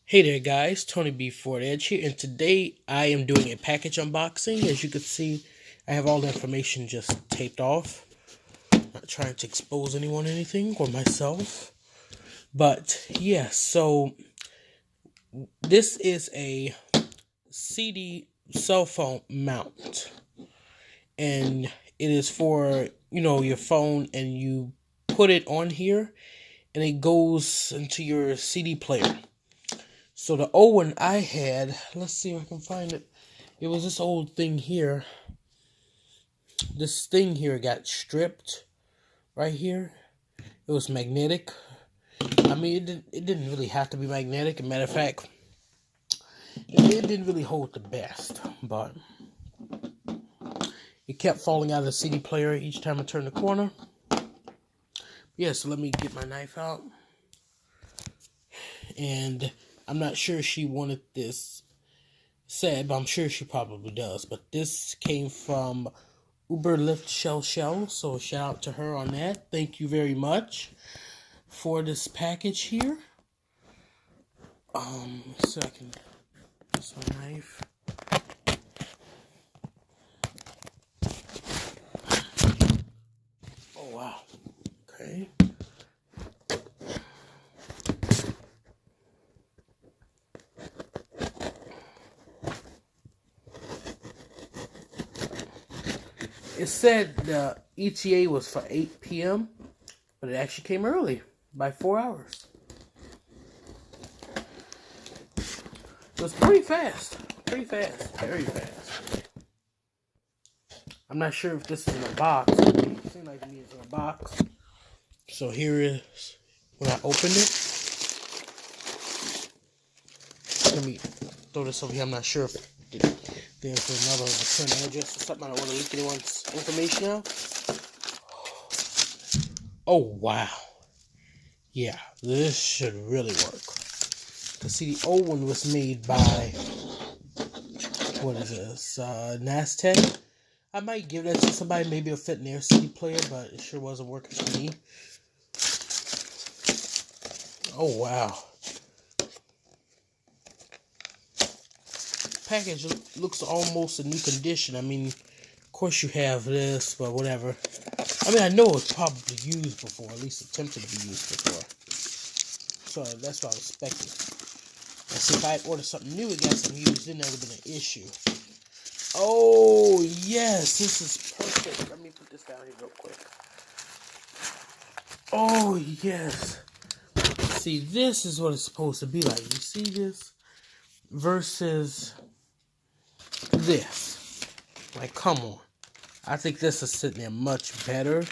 Hey there guys, Tony B Ford Edge here, and today I am doing a package unboxing. As you can see, I have all the information just taped off. Not trying to expose anyone or anything, or myself. But yeah, so this is a CD cell phone mount. And it is for, your phone, and you put it on here and it goes into your CD player. So the old one I had, let's see if I can find it. It was this old thing here. This thing here got stripped right here. It was magnetic. I mean, it didn't really have to be magnetic. As a matter of fact, it didn't really hold the best. But it kept falling out of the CD player each time I turned the corner. Yeah, so let me get my knife out. And I'm not sure she wanted this said, but I'm sure she probably does. But this came from Uber Lyft Shell, so shout out to her on that. Thank you very much for this package here. So I can use my knife. Oh wow. Okay. It said the ETA was for 8 p.m., but it actually came early by 4 hours. It was pretty fast. Very fast. I'm not sure if this is in a box. It seemed like to me it's in a box. So here is when I opened it. Let me throw this over here. I'm not sure if there's another return address or something. I don't want to leak anyone's information out. Oh, wow. Yeah, this should really work. Because, see, the old one was made by, what is this, Nastec. I might give that to somebody. Maybe it'll fit in their CD player, but it sure wasn't working for me. Oh, wow. Package looks almost in new condition. I mean, of course you have this, but whatever. I mean, I know it's probably used before, at least attempted to be used before. So that's what I was expecting. Now, see, if I had ordered something new and got something used, then that would have been an issue. Oh, yes, this is perfect. Let me put this down here real quick. Oh, yes. See, this is what it's supposed to be like. You see this versus this. Like, come on. I think this is sitting there much better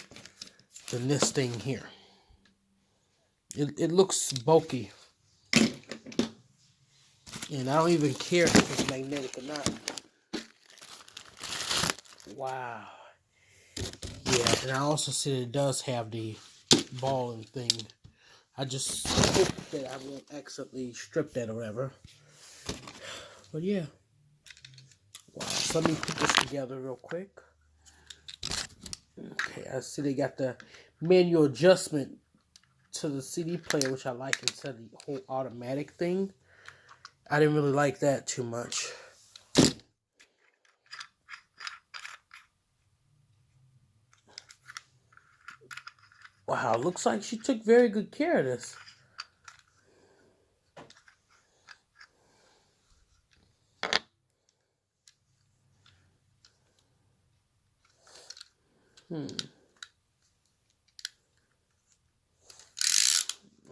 than this thing here. It looks bulky. And I don't even care if it's magnetic or not. Wow. Yeah, and I also see that it does have the balling thing. I just hope that I won't accidentally strip that or whatever. But yeah. Wow. So let me put this together real quick. Okay, I see they got the manual adjustment to the CD player, which I like, instead of the whole automatic thing. I didn't really like that too much. Wow, looks like she took very good care of this.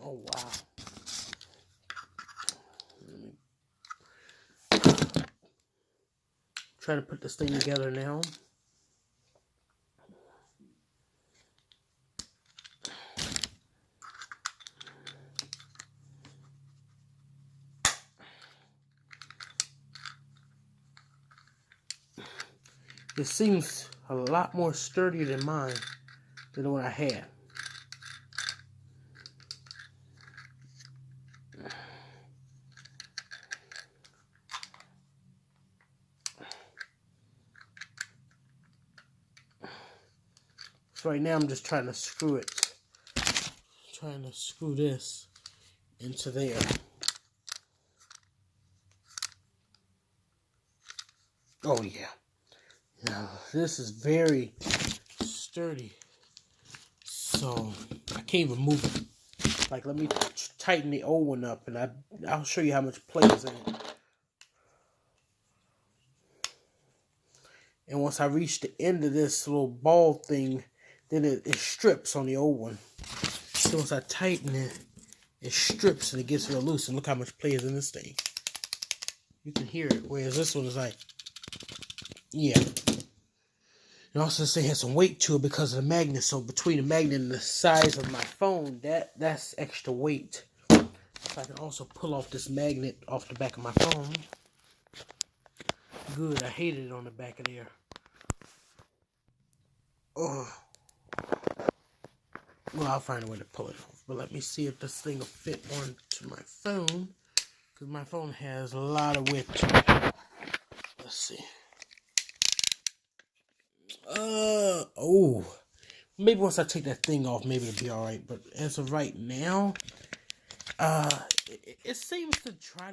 Oh, wow. Trying to put this thing together now. It seems a lot more sturdier than mine, than the one I had. So right now I'm just trying to screw it. Trying to screw this into there. Oh yeah. Now this is very sturdy, so I can't even move it. Like, let me tighten the old one up, and I'll show you how much play is in it. And once I reach the end of this little ball thing, then it strips on the old one. So once I tighten it, it strips and it gets real loose. And look how much play is in this thing. You can hear it. Whereas this one is like, yeah. And also this thing has some weight to it because of the magnet. So between the magnet and the size of my phone, that's extra weight. So I can also pull off this magnet off the back of my phone. Good, I hated it on the back of there. Oh. Well, I'll find a way to pull it off. But let me see if this thing will fit onto my phone. Because my phone has a lot of width to it. Let's see. Oh. Maybe once I take that thing off, maybe it'll be alright. But as of right now, it seems to try to